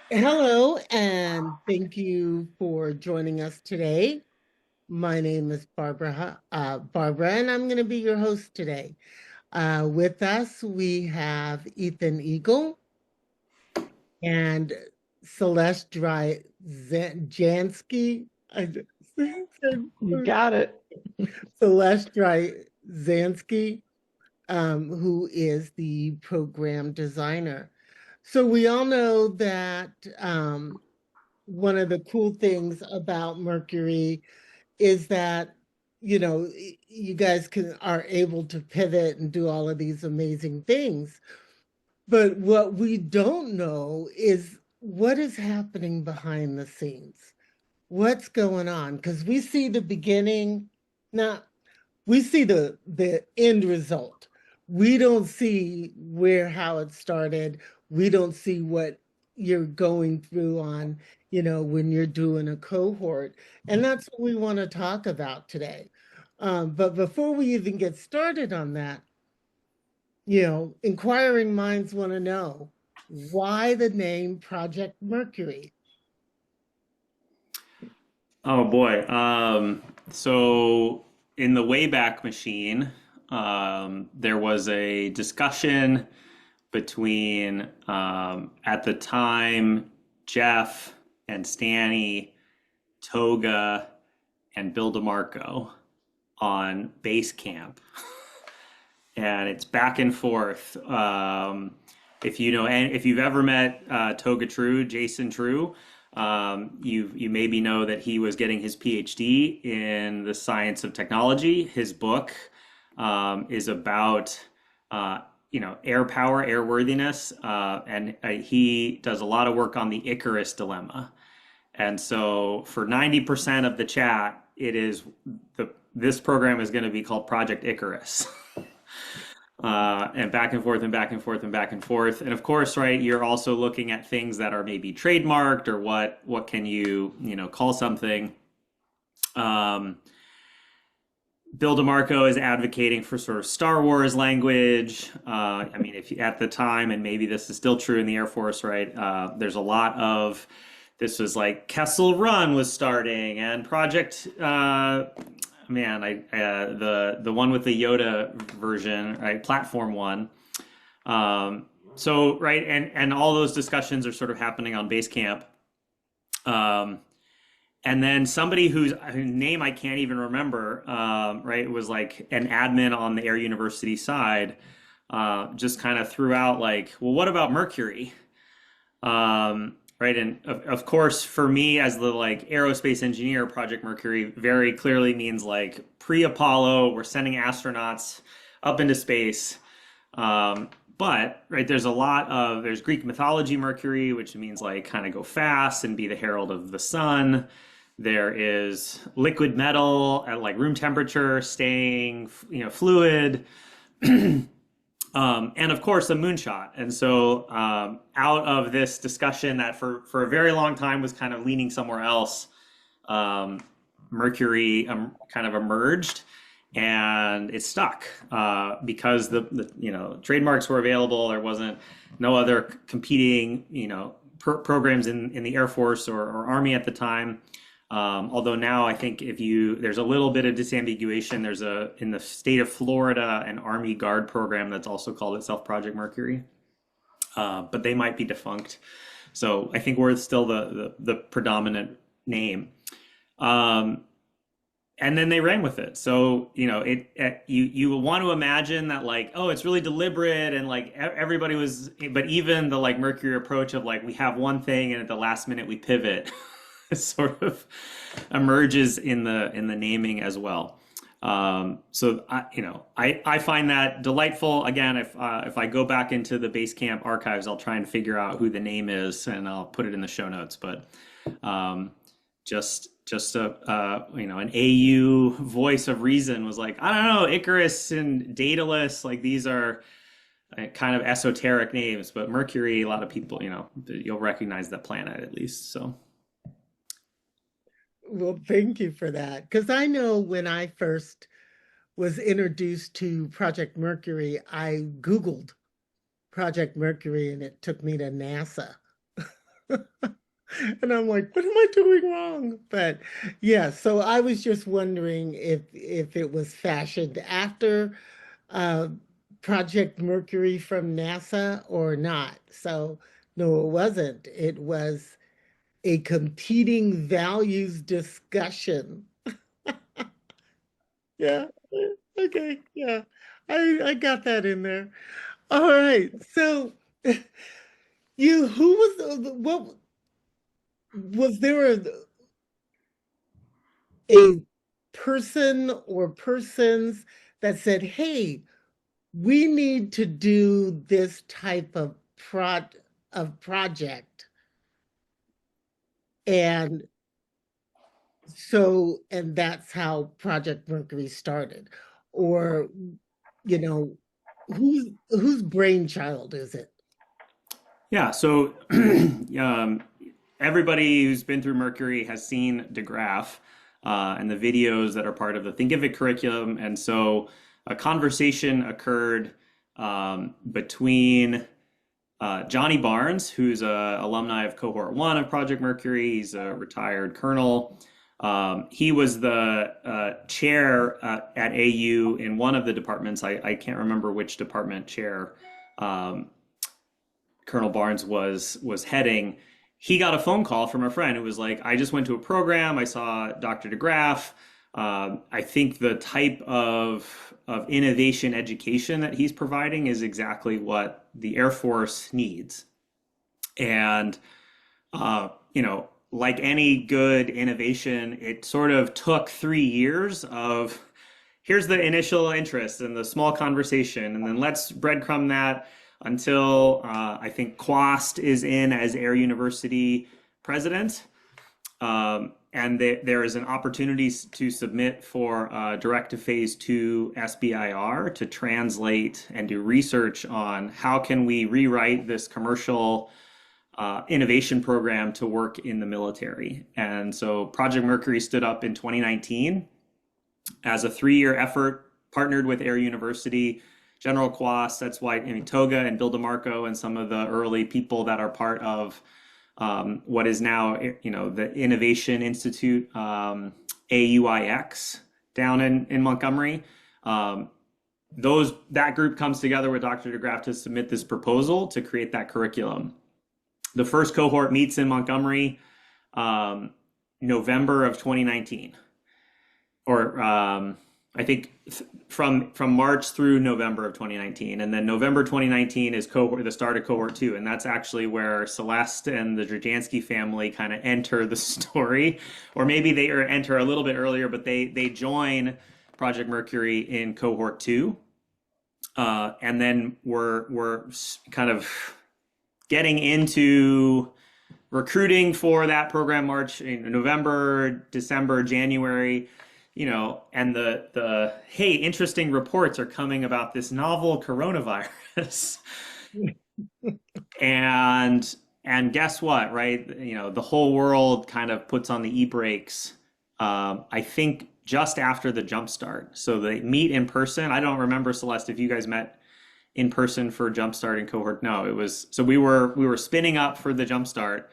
Hello, and thank you for joining us today. My name is Barbara, and I'm going to be your host today. With us, we have Ethan Eagle and Celeste Jansky. You got it. Celeste Zansky, who is the program designer. So we all know that one of the cool things about Mercury is that you guys are able to pivot and do all of these amazing things. But what we don't know is what is happening behind the scenes. What's going on? Because we see the beginning. Now, we see the end result. We don't see how it started. We don't see what you're going through on, when you're doing a cohort. And that's what we want to talk about today. But before we even get started on that, inquiring minds want to know why the name Project Mercury. Oh boy. So in the Wayback Machine, there was a discussion between, at the time, Jeff and Stanny, Toga, and Bill DeMarco on base camp. And it's back and forth. If you know, and if you've ever met Toga True, Jason True, you maybe know that he was getting his PhD in the science of technology. His book is about air power, airworthiness, and he does a lot of work on the Icarus dilemma. And so for 90% of the chat, this program is going to be called Project Icarus. And back and forth and back and forth and back and forth. And of course, right, you're also looking at things that are maybe trademarked or what can you call something. Um, Bill DeMarco is advocating for sort of Star Wars language. I mean, if at the time, and maybe this is still true in the Air Force, right? There's a lot of this was like Kessel Run was starting and Project man, the one with the Yoda version, right? Platform one. So right, and all those discussions are sort of happening on base camp. And then somebody whose name I can't even remember, right, was like an admin on the Air University side, just kind of threw out like, well, what about Mercury? Right, and of course, for me as the like aerospace engineer, Project Mercury very clearly means like pre-Apollo. We're sending astronauts up into space. But right, there's Greek mythology Mercury, which means like kind of go fast and be the herald of the sun. There is liquid metal at like room temperature, staying fluid. And of course, a moonshot. And so, out of this discussion that for a very long time was kind of leaning somewhere else, Mercury kind of emerged, and it stuck because the trademarks were available. There wasn't no other competing programs in the Air Force or Army at the time. Although now I think there's a little bit of disambiguation. There's in the state of Florida an Army Guard program that's also called itself Project Mercury, but they might be defunct. So I think we're still the predominant name. And then they ran with it. So you want to imagine that like, oh, it's really deliberate and like everybody was, but even the like Mercury approach of like we have one thing and at the last minute we pivot. Sort of emerges in the naming as well. So I find that delightful. Again, if I go back into the base camp archives, I'll try and figure out who the name is and I'll put it in the show notes. But just an AU voice of reason was like, I don't know, Icarus and Daedalus, like these are kind of esoteric names, but Mercury, a lot of people, you'll recognize that planet at least. So. Well, thank you for that. Because I know when I first was introduced to Project Mercury, I Googled Project Mercury and it took me to NASA. And I'm like, what am I doing wrong? But yeah, so I was just wondering if it was fashioned after uh, Project Mercury from NASA or not. So no, it wasn't. It was a competing values discussion. Yeah. Okay. Yeah. I got that in there. All right. So you who was what was there a person or persons that said, "Hey, we need to do this type of project," and and that's how Project Mercury started, or you know, whose brainchild is it? Yeah, so everybody who's been through Mercury has seen DeGraff and the videos that are part of the Think of It curriculum. And so a conversation occurred between Johnny Barnes, who's a alumni of Cohort 1 of Project Mercury. He's a retired colonel. He was the chair at AU in one of the departments. I can't remember which department chair Colonel Barnes was heading. He got a phone call from a friend who was like, I just went to a program. I saw Dr. DeGraff. I think the type of innovation education that he's providing is exactly what the Air Force needs. And, like any good innovation, it sort of took 3 years of here's the initial interest and the small conversation, and then let's breadcrumb that until I think Quast is in as Air University president. And there is an opportunity to submit for direct to phase 2 SBIR to translate and do research on how can we rewrite this commercial innovation program to work in the military. And so Project Mercury stood up in 2019 as a 3-year effort, partnered with Air University, General Quast. That's why Toga and Bill DeMarco and some of the early people that are part of what is now, the Innovation Institute, AUIX, down in Montgomery. That group comes together with Dr. DeGraff to submit this proposal to create that curriculum. The first cohort meets in Montgomery, November of 2019, or I think from March through November of 2019, and then November 2019 is the start of cohort 2, and that's actually where Celeste and the Drzansky family kind of enter the story, or maybe they enter a little bit earlier, but they join Project Mercury in cohort 2, and then we're kind of getting into recruiting for that program March, November, December, January. And the hey, interesting reports are coming about this novel coronavirus. and guess what, right? The whole world kind of puts on the e-brakes, I think just after the Jumpstart. So they meet in person. I don't remember, Celeste, if you guys met in person for Jumpstart in cohort. No, it was, so we were spinning up for the Jumpstart.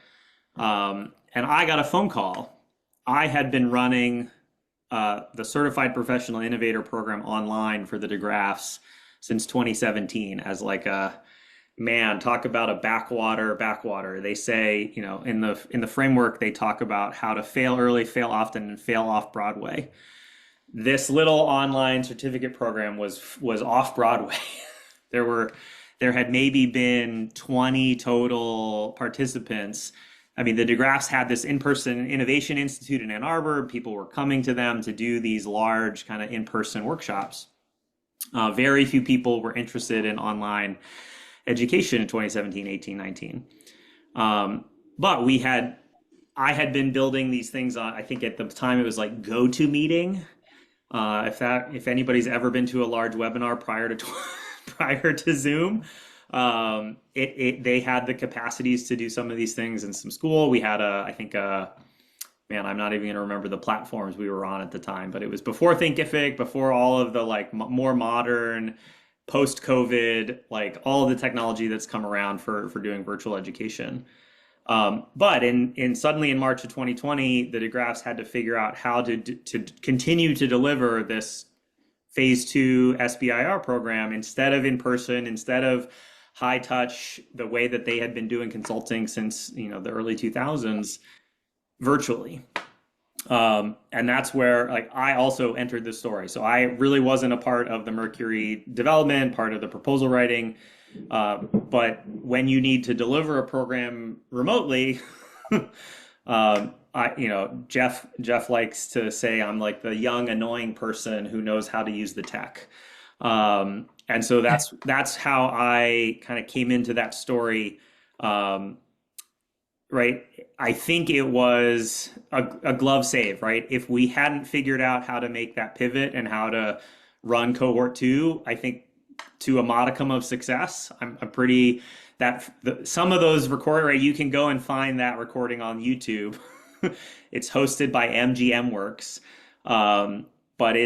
And I got a phone call. I had been running the Certified Professional Innovator program online for the DeGraffs since 2017 as like talk about a backwater. They say, in the framework, they talk about how to fail early, fail often, and fail off Broadway. This little online certificate program was off Broadway. There had maybe been 20 total participants. I mean, the DeGraffs had this in-person Innovation Institute in Ann Arbor. People were coming to them to do these large kind of in-person workshops. Very few people were interested in online education in 2017, 18, 19. But I had been building these things on, I think at the time it was like GoToMeeting. If anybody's ever been to a large webinar prior to Zoom, they had the capacities to do some of these things in some school. We had I'm not even going to remember the platforms we were on at the time, but it was before Thinkific, before all of the more modern post-COVID, all the technology that's come around for doing virtual education. But in suddenly in March of 2020, the DeGraffs had to figure out how to continue to deliver this phase two SBIR program instead of in person, instead of high touch, the way that they had been doing consulting since the early 2000s, virtually. And that's where like I also entered the story. So I really wasn't a part of the Mercury development, part of the proposal writing. But when you need to deliver a program remotely, Jeff likes to say I'm like the young annoying person who knows how to use the tech. And so that's how I kind of came into that story. Right? I think it was a glove save, right? If we hadn't figured out how to make that pivot and how to run cohort two, I think to a modicum of success, I'm pretty some of those recording, right? You can go and find that recording on YouTube. It's hosted by MGM Works. But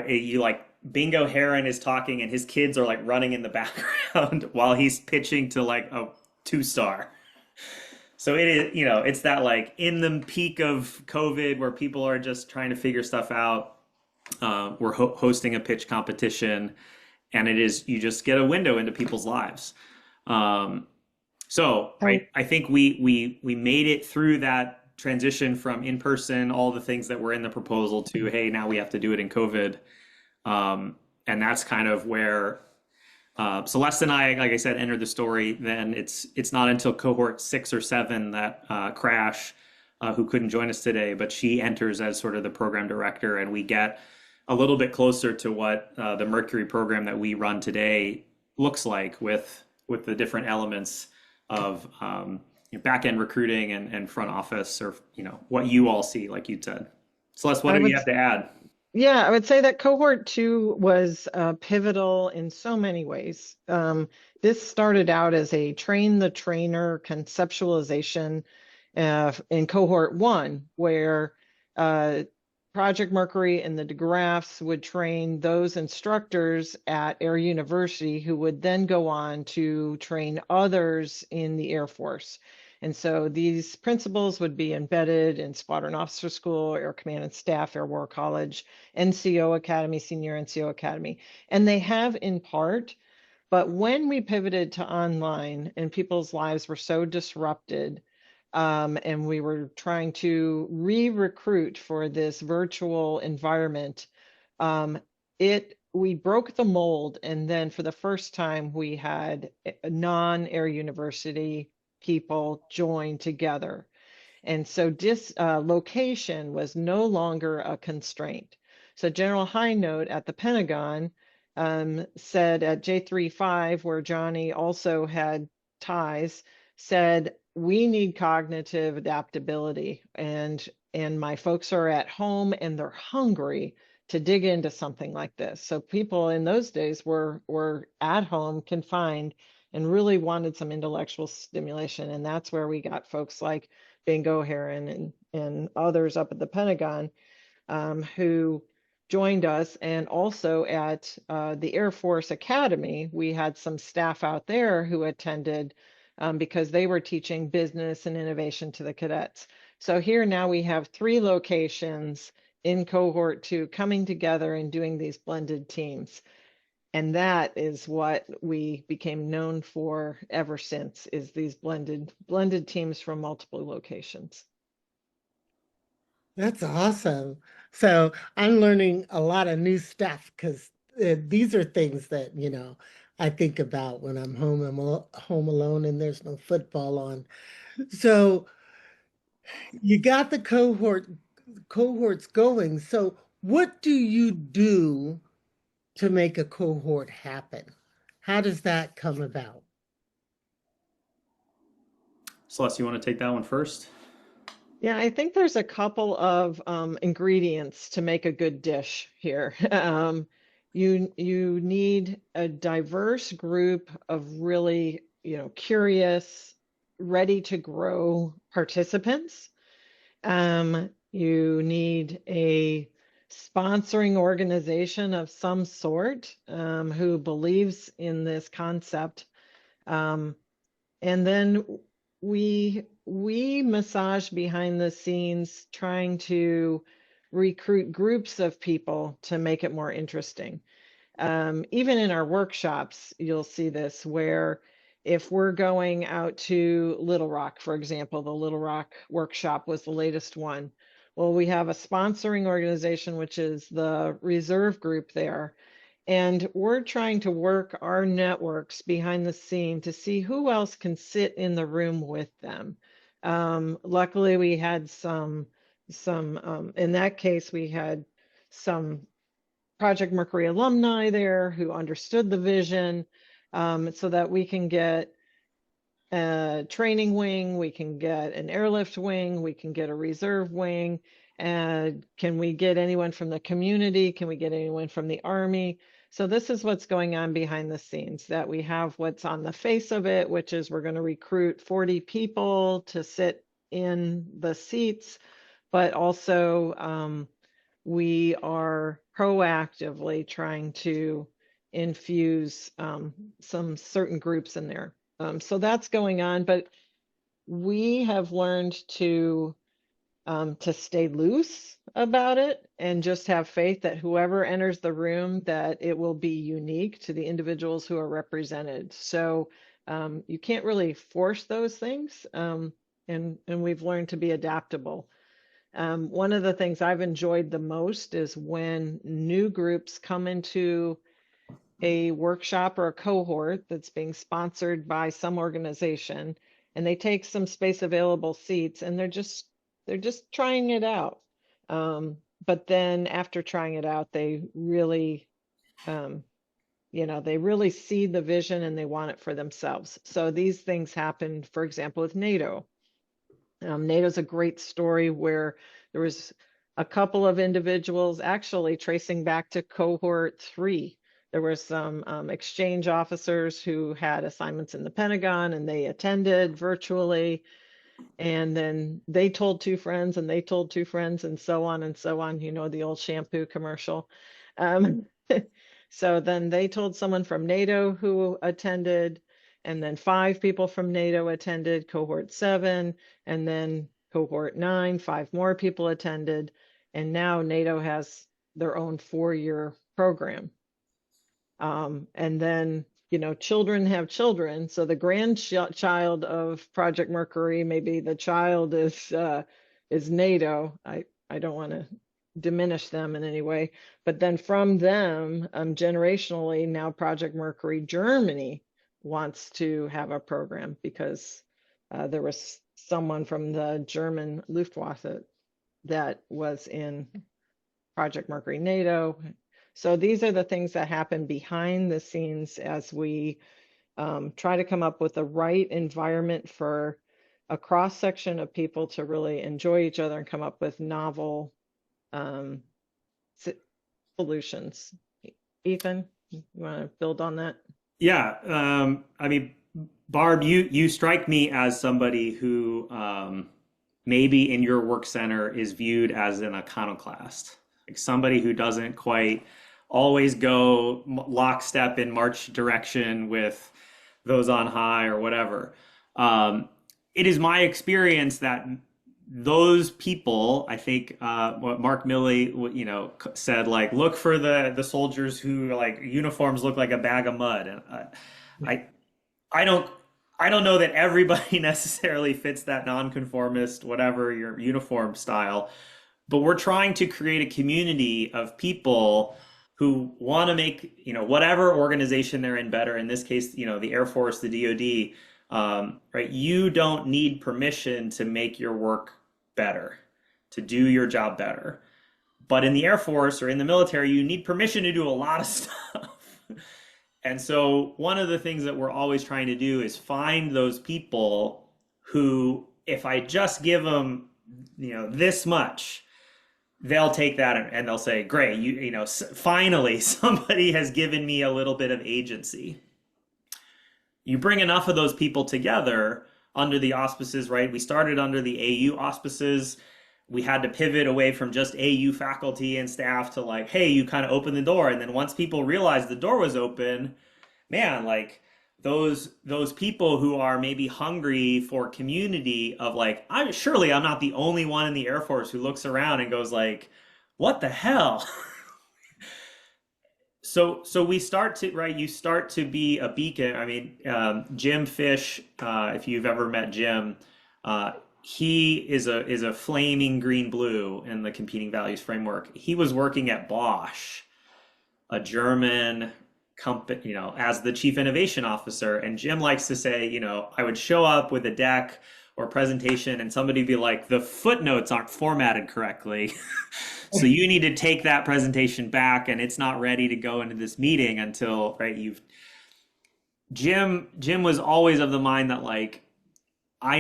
you like Bingo Heron is talking and his kids are like running in the background while he's pitching to like a 2-star. So it is, it's that like in the peak of COVID where people are just trying to figure stuff out. We're hosting a pitch competition, and you just get a window into people's lives. So I think we made it through that transition from in person, all the things that were in the proposal to, hey, now we have to do it in COVID. And that's kind of where Celeste and I, like I said, entered the story. Then it's not until cohort 6 or 7 that Crash, who couldn't join us today, but she enters as sort of the program director, and we get a little bit closer to what the Mercury program that we run today looks like with the different elements of back end recruiting and front office, or what you all see, like you said. Celeste, what do you have to add? Yeah, I would say that cohort 2 was pivotal in so many ways. This started out as a train the trainer conceptualization in cohort 1, where Project Mercury and the DeGraffs would train those instructors at Air University who would then go on to train others in the Air Force. And so these principles would be embedded in Squadron Officer School, Air Command and Staff, Air War College, NCO Academy, Senior NCO Academy. And they have in part, but when we pivoted to online and people's lives were so disrupted, and we were trying to re-recruit for this virtual environment, we broke the mold, and then for the first time we had non-Air University people join together. And so location was no longer a constraint. So General High Note at the Pentagon said at J35, where Johnny also had ties, said, we need cognitive adaptability. And my folks are at home and they're hungry to dig into something like this. So people in those days were at home, confined, and really wanted some intellectual stimulation. And that's where we got folks like Bingo Heron and others up at the Pentagon who joined us. And also at the Air Force Academy, we had some staff out there who attended because they were teaching business and innovation to the cadets. So here now we have 3 locations in cohort 2 coming together and doing these blended teams. And that is what we became known for ever since, is these blended teams from multiple locations. That's awesome. So I'm learning a lot of new stuff because these are things that, I think about when I'm home alone and there's no football on. So you got the cohorts going. So what do you do to make a cohort happen? How does that come about? Celeste, you want to take that one first? Yeah, I think there's a couple of ingredients to make a good dish here. You need a diverse group of really, curious, ready to grow participants. You need a sponsoring organization of some sort who believes in this concept. And then we we massage behind the scenes trying to recruit groups of people to make it more interesting. Even in our workshops, you'll see this where if we're going out to Little Rock, for example, the Little Rock workshop was the latest one. Well, we have a sponsoring organization, which is the reserve group there. And we're trying to work our networks behind the scene to see who else can sit in the room with them. Luckily, we had in that case, we had some Project Mercury alumni there who understood the vision, so that we can get a training wing, we can get an airlift wing, we can get a reserve wing. And can we get anyone from the community? Can we get anyone from the Army? So this is what's going on behind the scenes, that we have what's on the face of it, which is we're going to recruit 40 people to sit in the seats, but also we are proactively trying to infuse some certain groups in there. So that's going on, but we have learned to stay loose about it and just have faith that whoever enters the room, that it will be unique to the individuals who are represented. So you can't really force those things, and we've learned to be adaptable. One of the things I've enjoyed the most is when new groups come into a workshop or a cohort that's being sponsored by some organization, and they take some space available seats, and they're just trying it out. But then after trying it out, they really, they really see the vision and they want it for themselves. So these things happen, for example, with NATO. NATO's a great story where there was a couple of individuals actually tracing back to cohort 3. There were some exchange officers who had assignments in the Pentagon and they attended virtually. And then they told 2 friends and they told 2 friends and so on and so on. You know, the old shampoo commercial. So then they told someone from NATO who attended, and then 5 people from NATO attended cohort 7, and then cohort 9, 5 more people attended. And now NATO has their own 4-year program. And then, children have children. So the grandchild of Project Mercury, maybe the child is NATO. I don't want to diminish them in any way, but then from them, generationally, now Project Mercury Germany wants to have a program because there was someone from the German Luftwaffe that was in Project Mercury NATO. So these are the things that happen behind the scenes as we try to come up with the right environment for a cross section of people to really enjoy each other and come up with novel solutions. Ethan, you want to build on that? Yeah, I mean, Barb, you strike me as somebody who maybe in your work center is viewed as an iconoclast, like somebody who doesn't quite always go lockstep in march direction with those on high or whatever. It is my experience that those people, I think, what Mark Milley, said, like, look for the soldiers who like uniforms look like a bag of mud, and I don't know that everybody necessarily fits that nonconformist, whatever your uniform style, but we're trying to create a community of people who want to make, whatever organization they're in better. In this case, the Air Force, the DoD, right? You don't need permission to make your work better, to do your job better. But in the Air Force or in the military, you need permission to do a lot of stuff. And so one of the things that we're always trying to do is find those people who, if I just give them, this much, they'll take that and they'll say, great, finally somebody has given me a little bit of agency. You bring enough of those people together under the auspices, right? We started under the AU auspices. We had to pivot away from just AU faculty and staff to like, hey, you kind of open the door. And then once people realized the door was open, man, like those people who are maybe hungry for community of like, I'm not the only one in the Air Force who looks around and goes like, what the hell? So we start to, right, you start to be a beacon. I mean, Jim Fish, if you've ever met Jim, he is a flaming green blue in the competing values framework. He was working at Bosch, a German company, as the chief innovation officer. And Jim likes to say, I would show up with a deck or presentation and somebody be like, the footnotes aren't formatted correctly. So you need to take that presentation back and it's not ready to go into this meeting until, right, Jim was always of the mind that like, I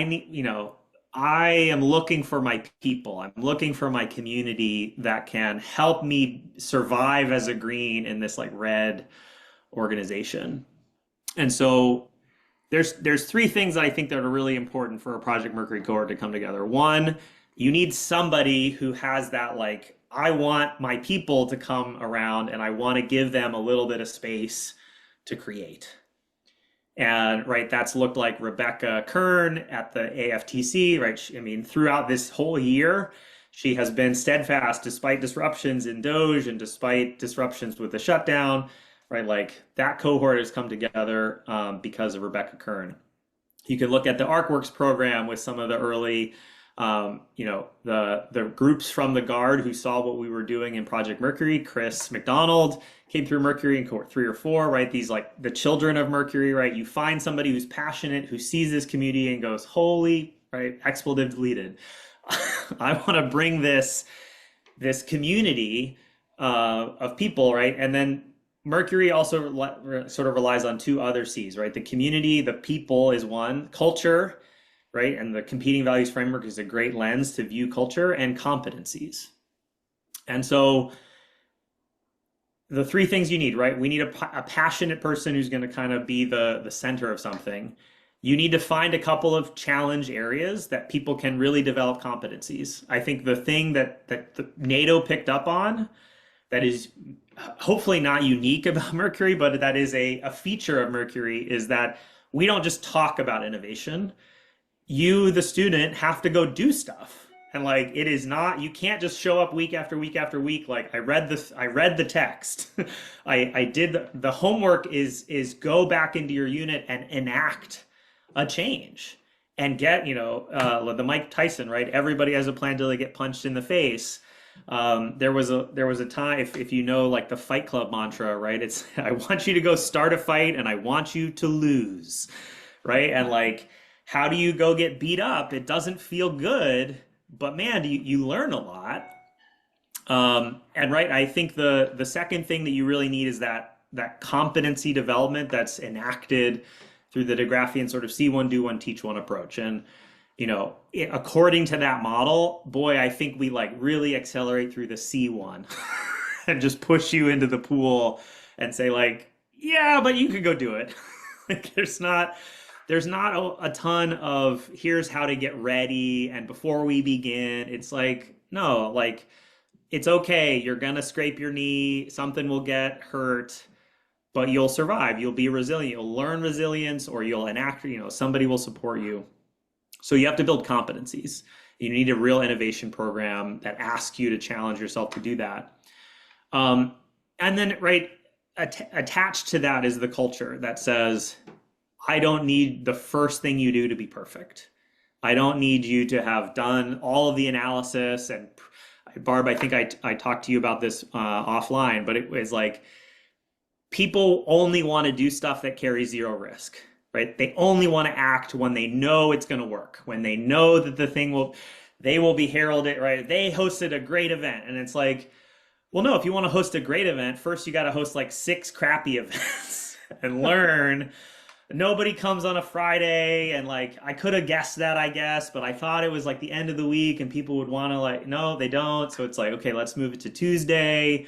am looking for my people. I'm looking for my community that can help me survive as a green in this like red organization. And so there's three things that I think that are really important for a Project Mercury cohort to come together. One, you need somebody who has that like, I want my people to come around and I want to give them a little bit of space to create. And right, that's looked like Rebecca Kern at the AFTC, right? I mean, throughout this whole year, she has been steadfast despite disruptions in Doge and despite disruptions with the shutdown, right? Like that cohort has come together because of Rebecca Kern. You can look at the ArcWorks program with some of the early, the groups from the Guard who saw what we were doing in Project Mercury. Chris McDonald came through Mercury in cohort 3 or 4, right? These like the children of Mercury, right? You find somebody who's passionate, who sees this community and goes, holy, right? Expletive deleted. I want to bring this community of people, right? And then Mercury also sort of relies on two other C's, right? The community, the people is one, culture, right? And the competing values framework is a great lens to view culture, and competencies. And so the three things you need, right? We need a passionate person who's going to kind of be the center of something. You need to find a couple of challenge areas that people can really develop competencies. I think the thing that the NATO picked up on that is hopefully not unique about Mercury, but that is a feature of Mercury, is that we don't just talk about innovation. You, the student, have to go do stuff. And like, it is not, you can't just show up week after week after week. Like I read the text. I did the homework is go back into your unit and enact a change and get, the Mike Tyson, right? Everybody has a plan till they get punched in the face. There was a time, if you know, like the Fight Club mantra, right? It's, I want you to go start a fight and I want you to lose, right? And like, how do you go get beat up? It doesn't feel good, but man, you learn a lot. And right, I think the second thing that you really need is that competency development that's enacted through the DeGraffian sort of see one, do one, teach one approach. And according to that model, boy, I think we like really accelerate through the C1 and just push you into the pool and say like, yeah, but you could go do it. Like there's not a ton of here's how to get ready and before we begin. It's like, no, like it's okay. You're gonna scrape your knee, something will get hurt, but you'll survive. You'll be resilient. You'll learn resilience, or you'll enact, somebody will support you. So you have to build competencies. You need a real innovation program that asks you to challenge yourself to do that. And then, right, attached to that is the culture that says, I don't need the first thing you do to be perfect. I don't need you to have done all of the analysis. And Barb, I think I talked to you about this offline, but it was like, people only want to do stuff that carries zero risk, right? They only want to act when they know it's going to work, when they know that they will be heralded, right? They hosted a great event. And it's like, well, no, if you want to host a great event, first you got to host like 6 crappy events and learn. Nobody comes on a Friday, and like, I could have guessed that, I guess, but I thought it was like the end of the week and people would want to like, no, they don't. So it's like, okay, let's move it to Tuesday.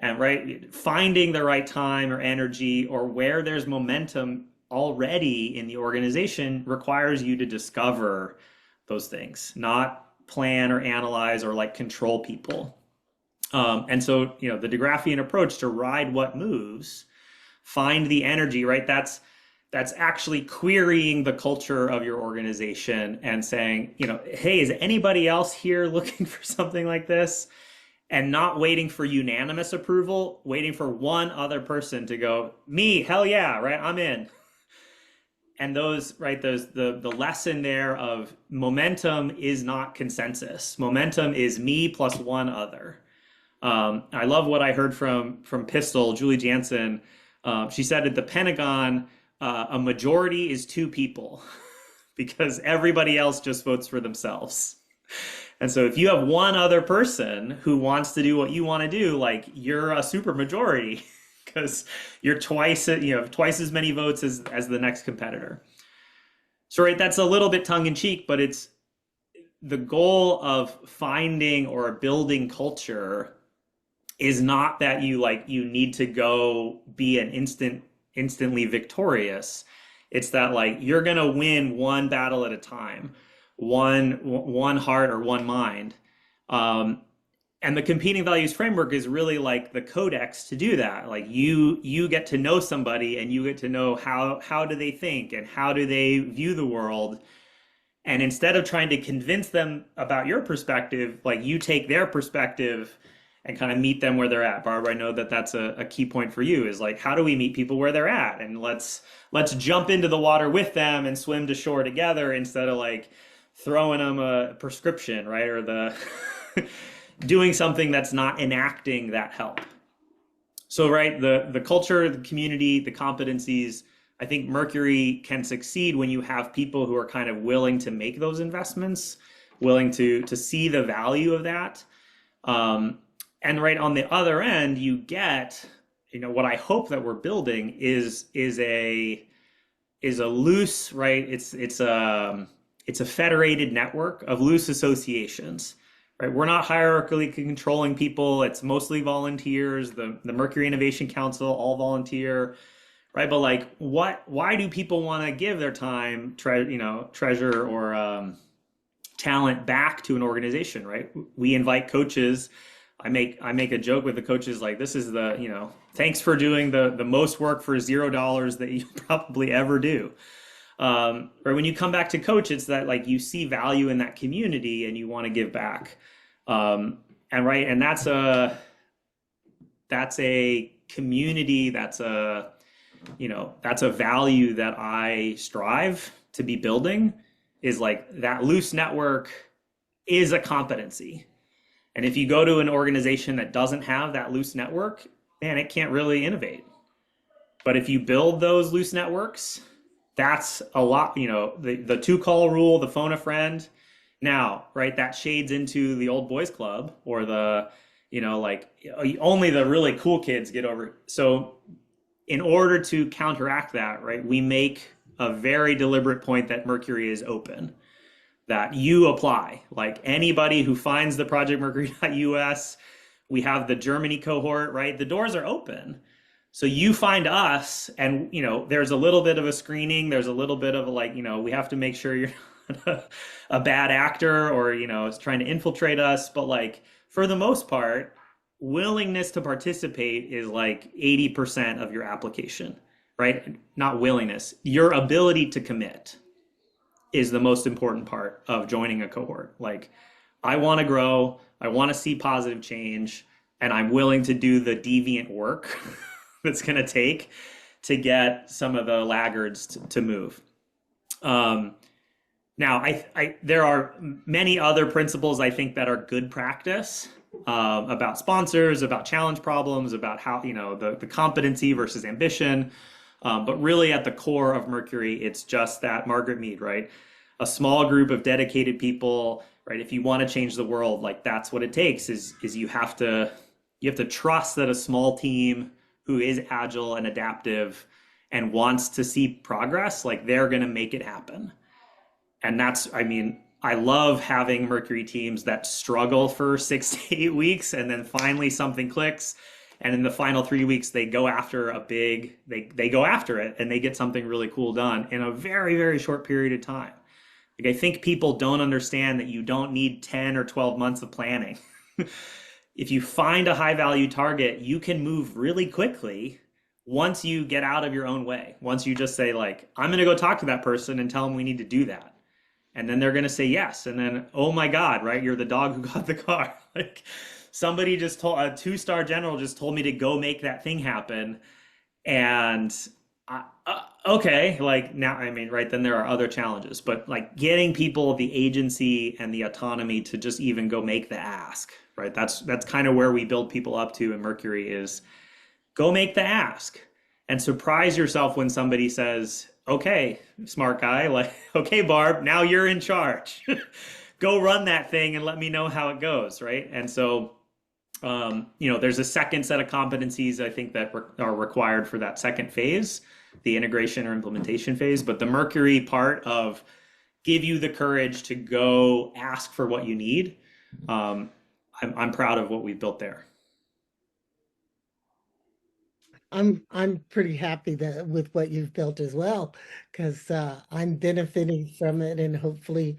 And right, finding the right time or energy or where there's momentum already in the organization requires you to discover those things, not plan or analyze or like control people. And so, the DeGraffian approach to ride what moves, find the energy, right? that's actually querying the culture of your organization and saying, hey, is anybody else here looking for something like this? And not waiting for unanimous approval, waiting for one other person to go, me, hell yeah, right, I'm in. And the lesson there of momentum is not consensus. Momentum is me plus one other. I love what I heard from Pistol, Julie Jansen. She said at the Pentagon, a majority is two people because everybody else just votes for themselves. And so if you have one other person who wants to do what you want to do, like, you're a super majority because you're twice as many votes as the next competitor. So, right, that's a little bit tongue in cheek, but it's the goal of finding or building culture is not that you need to go be an instantly victorious. It's that, like, you're going to win one battle at a time, one heart or one mind. And the competing values framework is really like the codex to do that. Like, you get to know somebody and you get to know how do they think and how do they view the world. And instead of trying to convince them about your perspective, like, you take their perspective and kind of meet them where they're at. Barbara, I know that that's a key point for you, is like, how do we meet people where they're at? And let's jump into the water with them and swim to shore together instead of like throwing them a prescription, right? Or the doing something that's not enacting that help. So, right, the culture, the community, the competencies, I think Mercury can succeed when you have people who are kind of willing to make those investments, willing to see the value of that. And right on the other end, you get, what I hope that we're building is a loose, right? It's a federated network of loose associations, right? We're not hierarchically controlling people. It's mostly volunteers. The Mercury Innovation Council, all volunteer, right? But like, why do people want to give their time, treasure or talent back to an organization, right? We invite coaches. I make a joke with the coaches, like, this is the, thanks for doing the most work for $0 that you probably ever do. Or when you come back to coach, it's that, like, you see value in that community and you want to give back. And that's a community, that's a value that I strive to be building, is like that loose network is a competency. And if you go to an organization that doesn't have that loose network, man, it can't really innovate. But if you build those loose networks, that's a lot, the 2-call rule, the phone a friend. Now, right, that shades into the old boys club, or the, only the really cool kids get over. So in order to counteract that, right, we make a very deliberate point that Mercury is open, that you apply. Like, anybody who finds the projectmercury.us, we have the Germany cohort, right? The doors are open. So you find us, and, there's a little bit of a screening. There's a little bit of we have to make sure you're not a bad actor or, trying to infiltrate us. But, like, for the most part, willingness to participate is like 80% of your application, right? Not willingness, your ability to commit is the most important part of joining a cohort. Like, I want to grow, I want to see positive change, and I'm willing to do the deviant work that's going to take to get some of the laggards to move. Now, there are many other principles I think that are good practice, about sponsors, about challenge problems, about how, the competency versus ambition. But really at the core of Mercury, it's just that Margaret Mead, right? A small group of dedicated people, right? If you want to change the world, like, that's what it takes is you have to trust that a small team who is agile and adaptive and wants to see progress, like, they're going to make it happen. And I love having Mercury teams that struggle for 6 to 8 weeks and then finally something clicks. And in the final 3 weeks, they go after they go after it and they get something really cool done in a very, very short period of time. Like, I think people don't understand that you don't need 10 or 12 months of planning. If you find a high value target, you can move really quickly once you get out of your own way, once you just say like, I'm going to go talk to that person and tell them we need to do that. And then they're going to say yes. And then, oh my God, right? You're the dog who got the car. Like somebody just told, a two-star general just told me to go make that thing happen. And okay, like now, I mean, right, then there are other challenges, but like getting people the agency and the autonomy to just even go make the ask, right? That's kind of where we build people up to in Mercury is go make the ask and surprise yourself when somebody says, okay, smart guy, like, okay, Barb, now you're in charge. Go run that thing and let me know how it goes, right? And so there's a second set of competencies I think that are required for that second phase, the integration or implementation phase. But the Mercury part of give you the courage to go ask for what you need. I'm proud of what we've built there. I'm pretty happy that with what you've built as well, because I'm benefiting from it, and hopefully,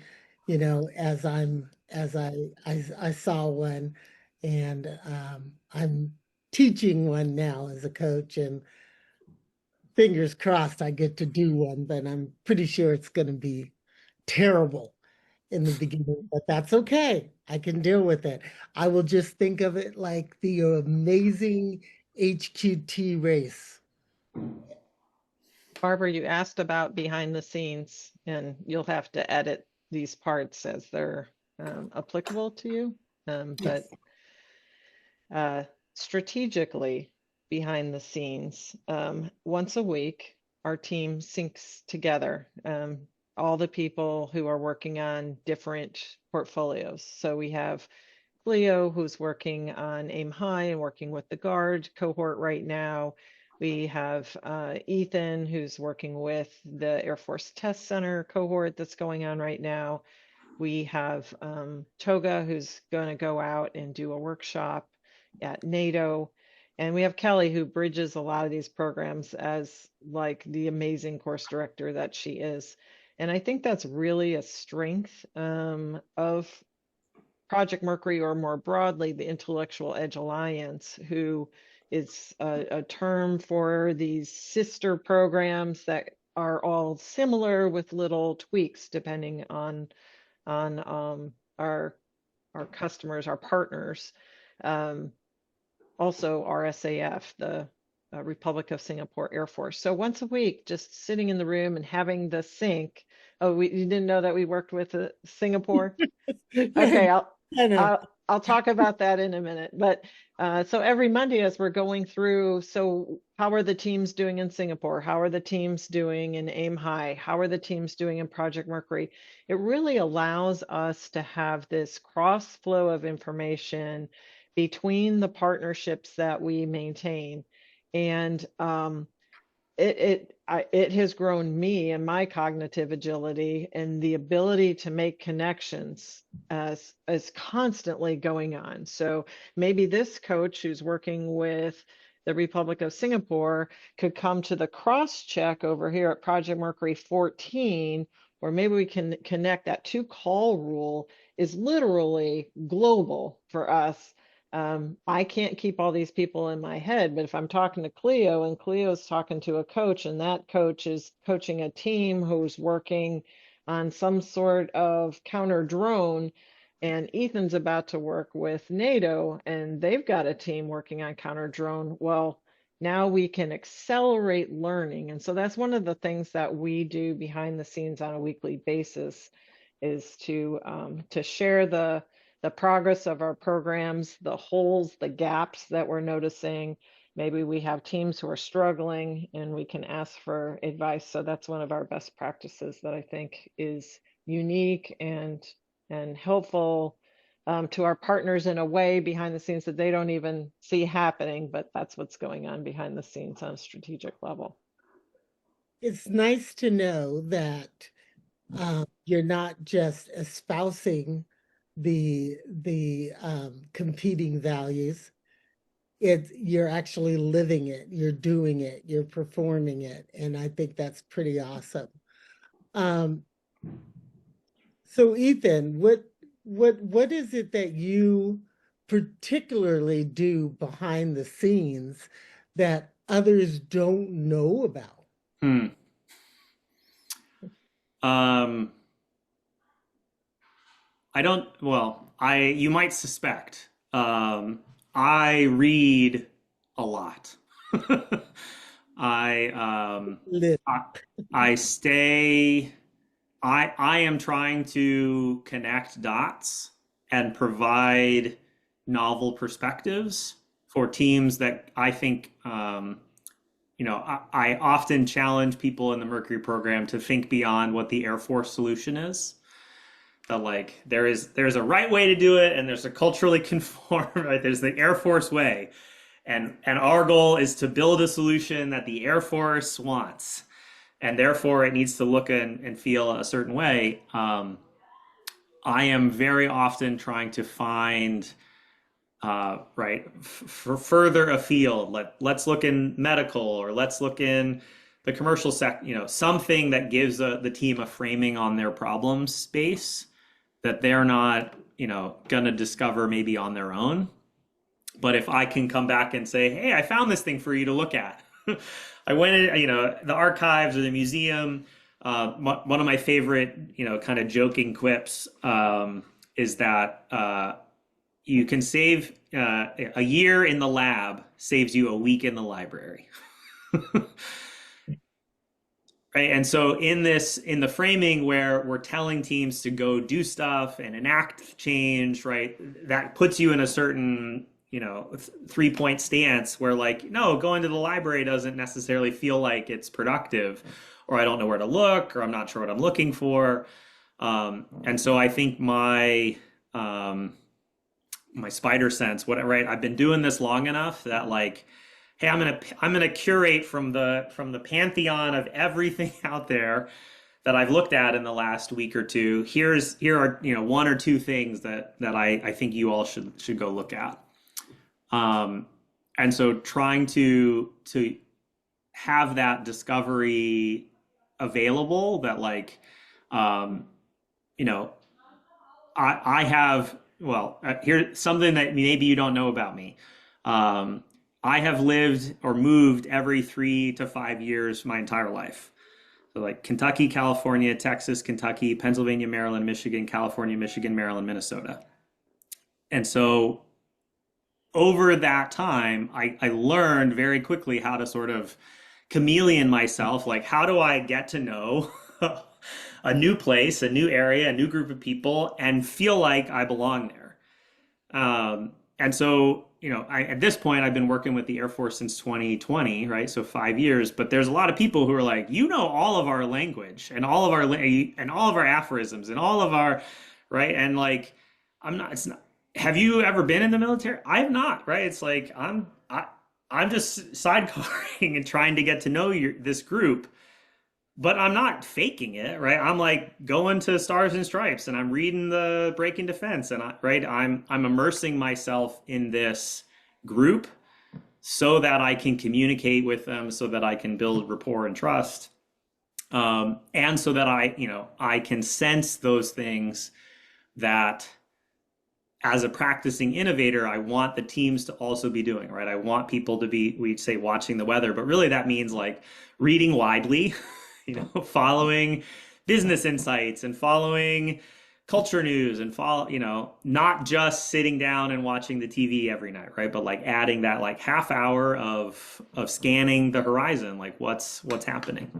as I saw one, and I'm teaching one now as a coach, and fingers crossed I get to do one, but I'm pretty sure it's going to be terrible in the beginning, but that's okay. I can deal with it. I will just think of it like the amazing HQT race. Barbara, you asked about behind the scenes, and you'll have to edit these parts as they're applicable to you. But strategically, behind the scenes, once a week, our team syncs together. All the people who are working on different portfolios. So we have Cleo, who's working on Aim High and working with the Guard cohort right now. We have Ethan, who's working with the Air Force Test Center cohort that's going on right now. We have Toga, who's going to go out and do a workshop at NATO. And we have Kelly, who bridges a lot of these programs as like the amazing course director that she is. And I think that's really a strength of Project Mercury, or more broadly, the Intellectual Edge Alliance, who is a term for these sister programs that are all similar with little tweaks depending on our customers, our partners. Also RSAF, the Republic of Singapore Air Force. So once a week, just sitting in the room and having the sync. Oh, you didn't know that we worked with Singapore? Okay, I'll talk about that in a minute. But so every Monday, as we're going through, so how are the teams doing in Singapore? How are the teams doing in Aim High? How are the teams doing in Project Mercury? It really allows us to have this cross flow of information between the partnerships that we maintain. And it has grown me and my cognitive agility, and the ability to make connections as constantly going on. So maybe this coach who's working with the Republic of Singapore could come to the cross check over here at Project Mercury 14, or maybe we can connect. That 2-call rule is literally global for us. I can't keep all these people in my head, but if I'm talking to Cleo and Cleo's talking to a coach, and that coach is coaching a team who's working on some sort of counter drone, and Ethan's about to work with NATO and they've got a team working on counter drone, well, now we can accelerate learning. And so that's one of the things that we do behind the scenes on a weekly basis, is to share the progress of our programs, the holes, the gaps that we're noticing. Maybe we have teams who are struggling and we can ask for advice. So that's one of our best practices that I think is unique and helpful to our partners in a way behind the scenes that they don't even see happening, but that's what's going on behind the scenes on a strategic level. It's nice to know that you're not just espousing the competing values. You're actually living it, you're doing it, you're performing it, and I think that's pretty awesome. So Ethan, what is it that you particularly do behind the scenes that others don't know about? Hmm. I don't, well, you might suspect, I read a lot. I, Lit. I, I stay, I am trying to connect dots and provide novel perspectives for teams that I think, I often challenge people in the Mercury program to think beyond what the Air Force solution is. That like there's a right way to do it and there's a culturally conform, right? There's the Air Force way. And our goal is to build a solution that the Air Force wants. And therefore it needs to look and feel a certain way. I am very often trying to find for further afield. Let's look in medical, or let's look in the commercial sector, something that gives the team a framing on their problem space that they're not, going to discover maybe on their own. But if I can come back and say, hey, I found this thing for you to look at. I went in, the archives or the museum. One of my favorite, kind of joking quips is that you can save a year in the lab saves you a week in the library. Right. And so in the framing where we're telling teams to go do stuff and enact change, right, that puts you in a certain, 3-point stance where like, no, going to the library doesn't necessarily feel like it's productive, or I don't know where to look, or I'm not sure what I'm looking for. And so I think my spider sense, right, I've been doing this long enough that like, hey, I'm gonna curate from the pantheon of everything out there that I've looked at in the last week or two. Here are one or two things that I think you all should go look at. And so trying to have that discovery available, that like I have, here's something that maybe you don't know about me. I have lived or moved every 3 to 5 years my entire life. So like Kentucky, California, Texas, Kentucky, Pennsylvania, Maryland, Michigan, California, Michigan, Maryland, Minnesota. And so over that time, I learned very quickly how to sort of chameleon myself. Like, how do I get to know a new place, a new area, a new group of people, and feel like I belong there? And so, at this point, I've been working with the Air Force since 2020, right? So 5 years. But there's a lot of people who are like, all of our language and all of our aphorisms and all of our, right? And like, it's not. Have you ever been in the military? I have not, right? It's like I'm just sidecarring and trying to get to know this group, but I'm not faking it, right? I'm like going to Stars and Stripes and I'm reading the Breaking Defense, and I'm immersing myself in this group so that I can communicate with them, so that I can build rapport and trust, and so that I can sense those things that, as a practicing innovator, I want the teams to also be doing, right? I want people to be, we'd say, watching the weather, but really that means like reading widely, following business insights and following culture news, and not just sitting down and watching the TV every night, right? But like adding that like half hour of scanning the horizon, like what's happening.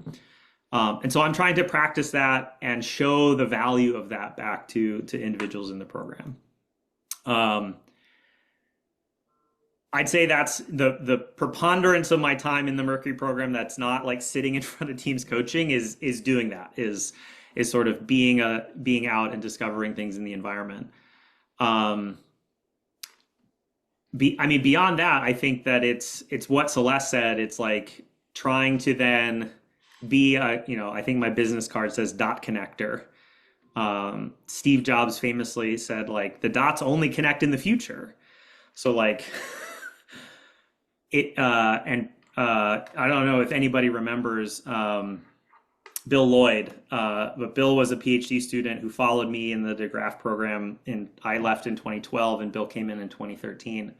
And so I'm trying to practice that and show the value of that back to individuals in the program. I'd say that's the preponderance of my time in the Mercury program. That's not like sitting in front of teams coaching, is doing that, is sort of being out and discovering things in the environment. Beyond that, I think that it's what Celeste said. It's like trying to then be I think my business card says dot connector. Steve Jobs famously said like the dots only connect in the future. So like I don't know if anybody remembers Bill Lloyd, but Bill was a PhD student who followed me in the DeGraff program, and I left in 2012 and Bill came in 2013.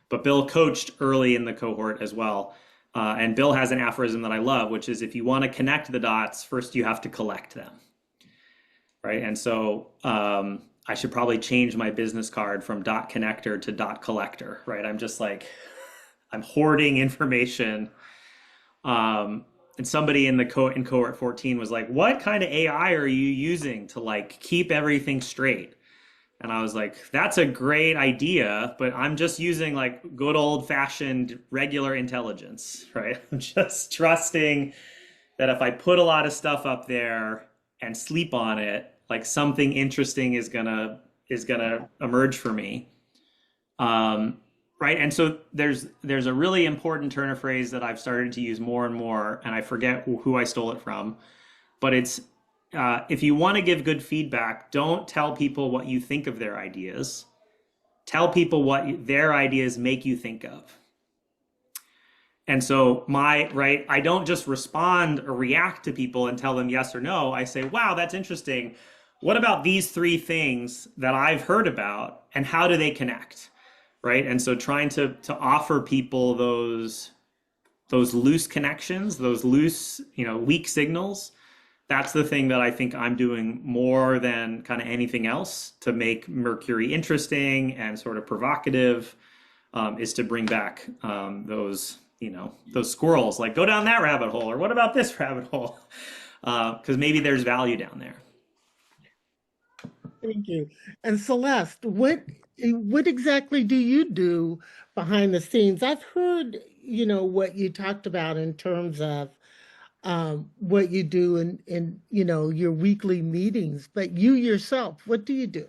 But Bill coached early in the cohort as well. And Bill has an aphorism that I love, which is if you want to connect the dots, first you have to collect them, right? And so I should probably change my business card from dot connector to dot collector, right? I'm just like, I'm hoarding information. And somebody in in cohort 14 was like, what kind of AI are you using to like keep everything straight? And I was like, that's a great idea, but I'm just using like good old fashioned regular intelligence, right? I'm just trusting that if I put a lot of stuff up there and sleep on it, like something interesting is gonna emerge for me. Um, right. And so there's a really important turn of phrase that I've started to use more and more, and I forget who I stole it from, but it's if you want to give good feedback, don't tell people what you think of their ideas. Tell people what their ideas make you think of. And so right, I don't just respond or react to people and tell them yes or no. I say, wow, that's interesting. What about these three things that I've heard about and how do they connect? Right. And so trying to offer people those loose connections, those loose, weak signals. That's the thing that I think I'm doing more than kind of anything else to make Mercury interesting and sort of provocative, is to bring back those squirrels, like go down that rabbit hole, or what about this rabbit hole? Because maybe there's value down there. Thank you. And Celeste, what exactly do you do behind the scenes? I've heard, what you talked about in terms of what you do in your weekly meetings, but you yourself, what do you do?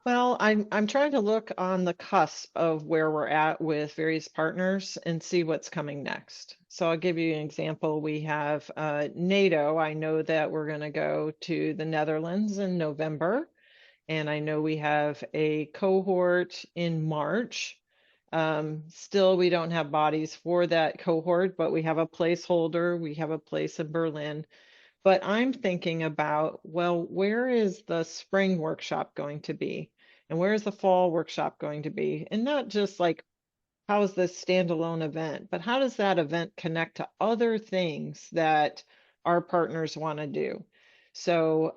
Well, I'm trying to look on the cusp of where we're at with various partners and see what's coming next. So I'll give you an example. We have NATO. I know that we're going to go to the Netherlands in November, and I know we have a cohort in March. Still, we don't have bodies for that cohort, but we have a placeholder. We have a place in Berlin. But I'm thinking about, well, where is the spring workshop going to be? And where is the fall workshop going to be? And not just like, how is this standalone event, but how does that event connect to other things that our partners want to do? So,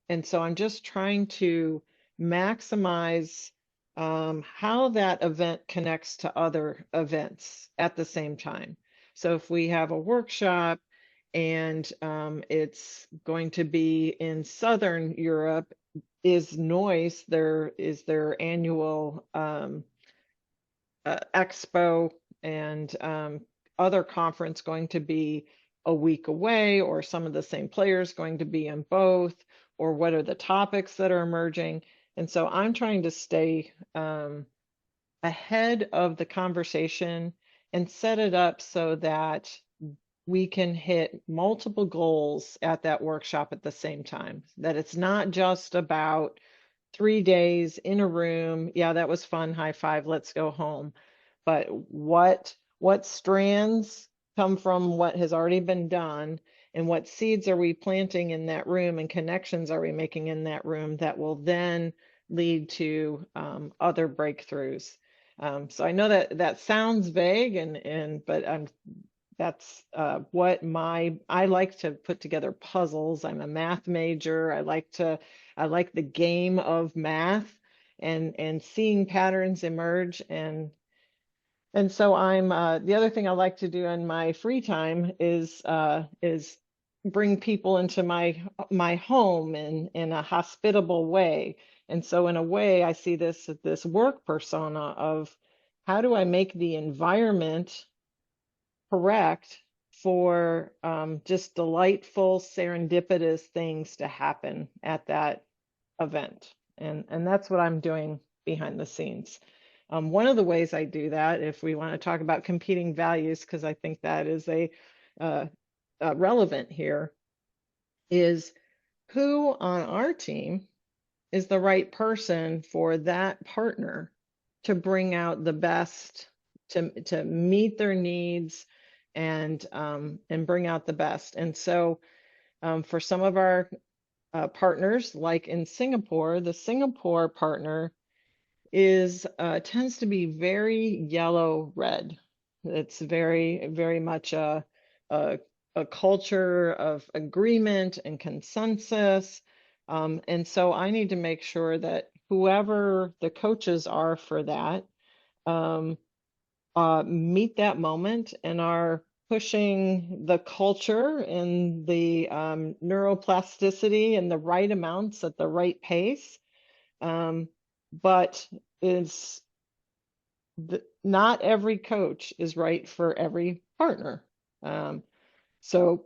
and so I'm just trying to maximize how that event connects to other events at the same time. So if we have a workshop and it's going to be in Southern Europe, is Noise their annual expo and other conference going to be a week away, or some of the same players going to be in both, or what are the topics that are emerging? And so I'm trying to stay ahead of the conversation and set it up so that we can hit multiple goals at that workshop at the same time. That it's not just about 3 days in a room. Yeah, that was fun. High five, let's go home. But what strands come from what has already been done, and what seeds are we planting in that room, and connections are we making in that room that will then lead to other breakthroughs. So I know that that sounds vague, but that's what I like to put together puzzles. I'm a math major. I like the game of math and seeing patterns emerge, and so I'm the other thing I like to do in my free time is bring people into my home in a hospitable way. And so in a way, I see this work persona of how do I make the environment correct for just delightful, serendipitous things to happen at that event. And that's what I'm doing behind the scenes. One of the ways I do that, if we want to talk about competing values, because I think that is relevant here, is who on our team is the right person for that partner to bring out the best, to meet their needs and bring out the best. And so for some of our partners, like in Singapore, the Singapore partner is tends to be very yellow red. It's very, very much a, a culture of agreement and consensus. And so I need to make sure that whoever the coaches are for that, um, meet that moment and are pushing the culture and the neuroplasticity and the right amounts at the right pace. But it's not every coach is right for every partner. So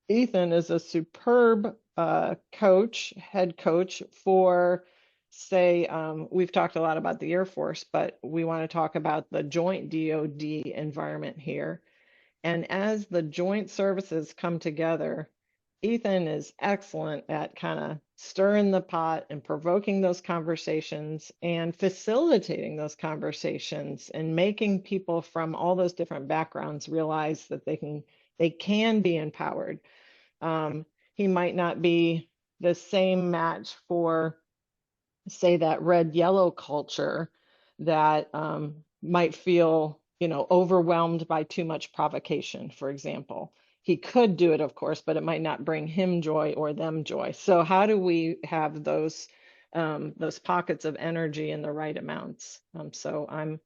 Ethan is a superb head coach for, say, we've talked a lot about the Air Force, but we want to talk about the joint DoD environment here. And as the joint services come together, Ethan is excellent at kind of stirring the pot and provoking those conversations and facilitating those conversations and making people from all those different backgrounds realize that they can be empowered. He might not be the same match for, say, that red yellow culture that might feel, overwhelmed by too much provocation, for example. He could do it, of course, but it might not bring him joy or them joy. So how do we have those pockets of energy in the right amounts? So I'm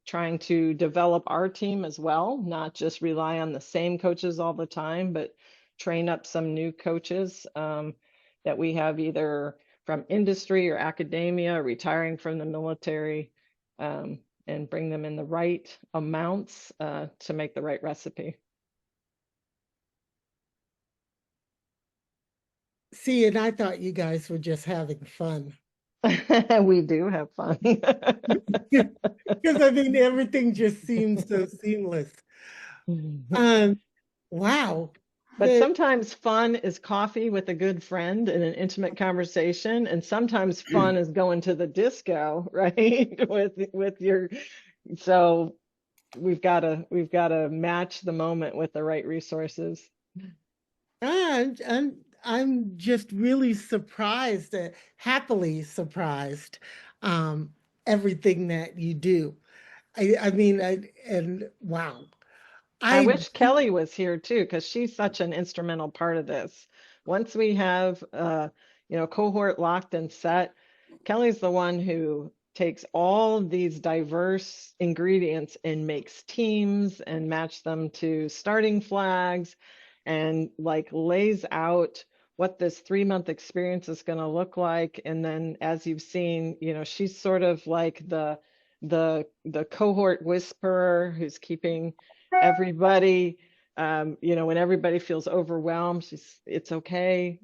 trying to develop our team as well, not just rely on the same coaches all the time, but train up some new coaches that we have either from industry or academia, retiring from the military, and bring them in the right amounts to make the right recipe. See, and I thought you guys were just having fun. We do have fun. Because I mean, everything just seems so seamless. Wow. But sometimes fun is coffee with a good friend and an intimate conversation, and sometimes fun is going to the disco, right? with your so we've got to match the moment with the right resources. I'm just really surprised, happily surprised, um, everything that you do. I mean, and wow, I I wish Kelly was here too, because she's such an instrumental part of this. Once we have cohort locked and set, Kelly's the one who takes all of these diverse ingredients and makes teams and match them to starting flags and like lays out what this 3-month experience is going to look like. And then as you've seen, she's sort of like the cohort whisperer who's keeping everybody, when everybody feels overwhelmed, it's okay,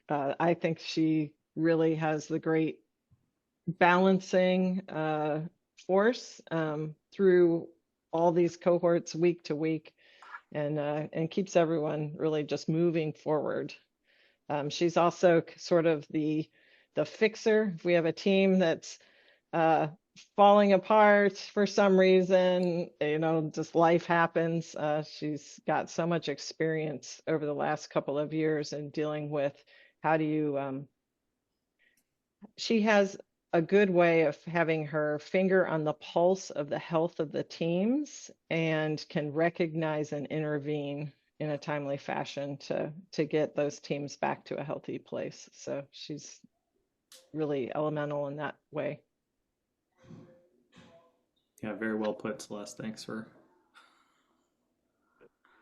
I think she really has the great balancing force through all these cohorts week to week, and keeps everyone really just moving forward. She's also sort of the fixer. If we have a team that's uh, falling apart for some reason, just life happens. She's got so much experience over the last couple of years in dealing with how do you, she has a good way of having her finger on the pulse of the health of the teams and can recognize and intervene in a timely fashion to get those teams back to a healthy place. So she's really elemental in that way. Yeah, very well put, Celeste. Thanks for.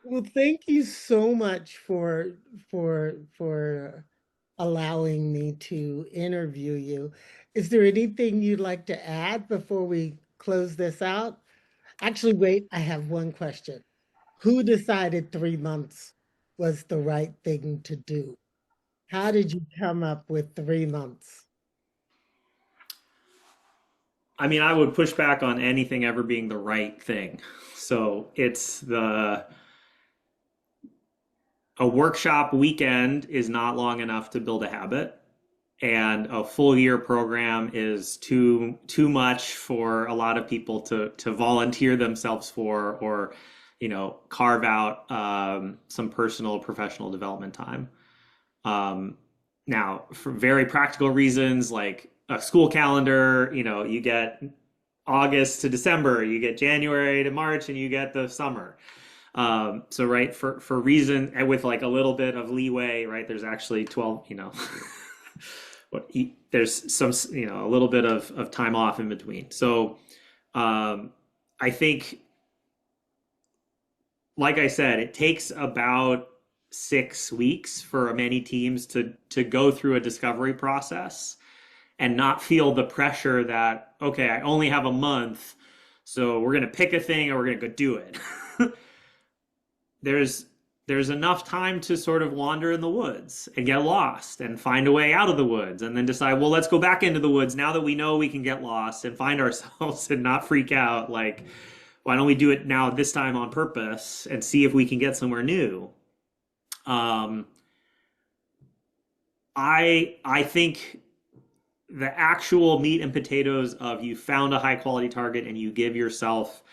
Well, thank you so much for allowing me to interview you. Is there anything you'd like to add before we close this out? Actually, wait, I have one question. Who decided 3 months was the right thing to do? How did you come up with 3 months? I mean, I would push back on anything ever being the right thing. So it's a workshop weekend is not long enough to build a habit, and a full year program is too much for a lot of people to volunteer themselves for, or carve out some personal professional development time. Now, for very practical reasons, like a school calendar, you get August to December, you get January to March, and you get the summer. So right, for reason, and with like a little bit of leeway, right? There's actually 12, there's some, a little bit of time off in between. So I think, like I said, it takes about 6 weeks for many teams to go through a discovery process and not feel the pressure that, okay, I only have a month, so we're gonna pick a thing and we're gonna go do it. There's enough time to sort of wander in the woods and get lost and find a way out of the woods and then decide, well, let's go back into the woods now that we know we can get lost and find ourselves and not freak out. Like, why don't we do it now this time on purpose and see if we can get somewhere new? I think the actual meat and potatoes of you found a high quality target and you give yourself,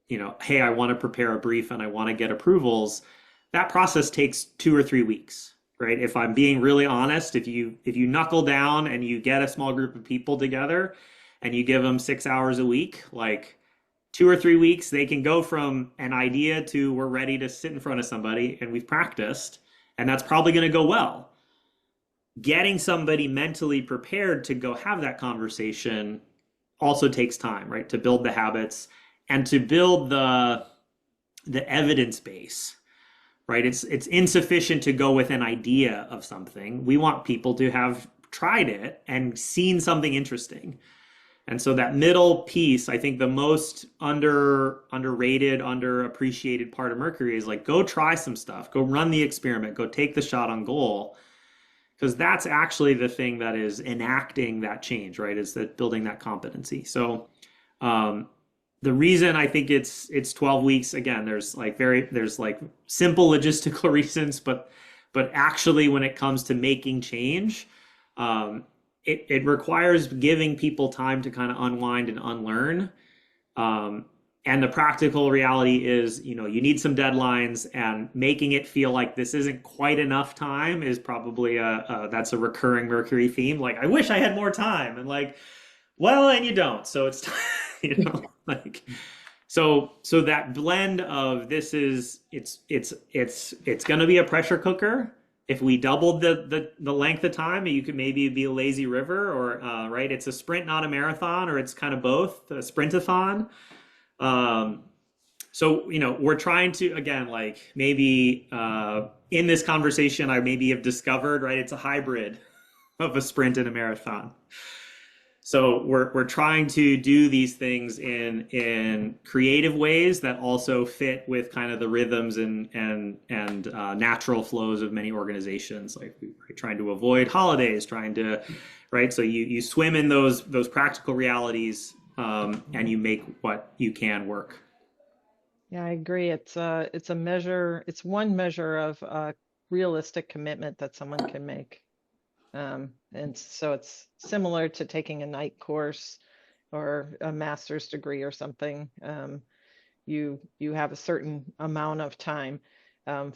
hey, I want to prepare a brief and I want to get approvals. That process takes 2 or 3 weeks, right? If I'm being really honest, if you knuckle down and you get a small group of people together and you give them 6 hours a week, like 2 or 3 weeks, they can go from an idea to we're ready to sit in front of somebody and we've practiced, and that's probably going to go well. Getting somebody mentally prepared to go have that conversation also takes time, right? To build the habits and to build the evidence base, right? It's insufficient to go with an idea of something. We want people to have tried it and seen something interesting. And so that middle piece, I think the most underrated, underappreciated part of Mercury is like, go try some stuff, go run the experiment, go take the shot on goal. Because that's actually the thing that is enacting that change, right? Is that building that competency. So the reason I think it's 12 weeks, again, there's like simple logistical reasons, but actually when it comes to making change, it requires giving people time to kind of unwind and unlearn. And the practical reality is, you need some deadlines, and making it feel like this isn't quite enough time is probably that's a recurring Mercury theme. Like, I wish I had more time, and like, well, and you don't. So it's, like, so that blend of this is, it's going to be a pressure cooker. If we doubled the length of time, you could maybe be a lazy river, or right, it's a sprint, not a marathon, or it's kind of both, a sprintathon. So, we're trying to, again, like maybe in this conversation, I maybe have discovered, right, it's a hybrid of a sprint and a marathon. So we're trying to do these things in creative ways that also fit with kind of the rhythms and natural flows of many organizations. Like, we're trying to avoid holidays, right? So you swim in those practical realities, and you make what you can work. Yeah, I agree. It's a measure. It's one measure of realistic commitment that someone can make. And so it's similar to taking a night course or a master's degree or something. You have a certain amount of time.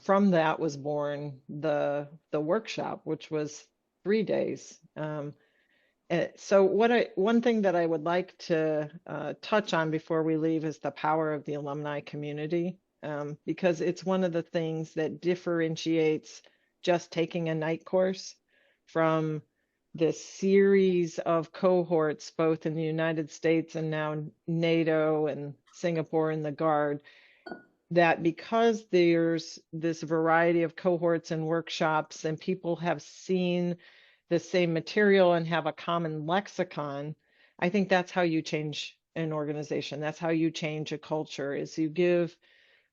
From that was born the workshop, which was 3 days. So one thing that I would like to touch on before we leave is the power of the alumni community, because it's one of the things that differentiates just taking a night course from this series of cohorts, both in the United States and now NATO and Singapore and the Guard, that because there's this variety of cohorts and workshops and people have seen the same material and have a common lexicon, I think that's how you change an organization. That's how you change a culture, is you give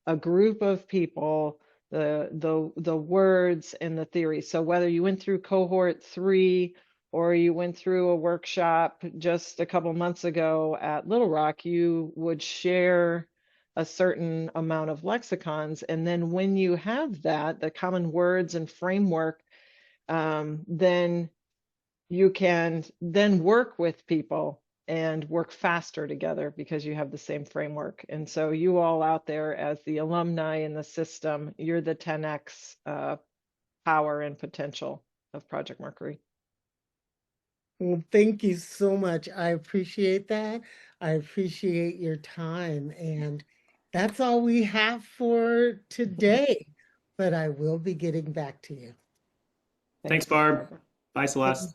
a group of people the words and the theory. So whether you went through cohort 3 or you went through a workshop just a couple months ago at Little Rock, you would share a certain amount of lexicons. And then when you have that, the common words and framework, then you can then work with people and work faster together because you have the same framework. And so you all out there as the alumni in the system, you're the 10x power and potential of Project Mercury. Well, thank you so much. I appreciate that. I appreciate your time. And that's all we have for today. But I will be getting back to you. Thanks, Barb. Bye, Celeste.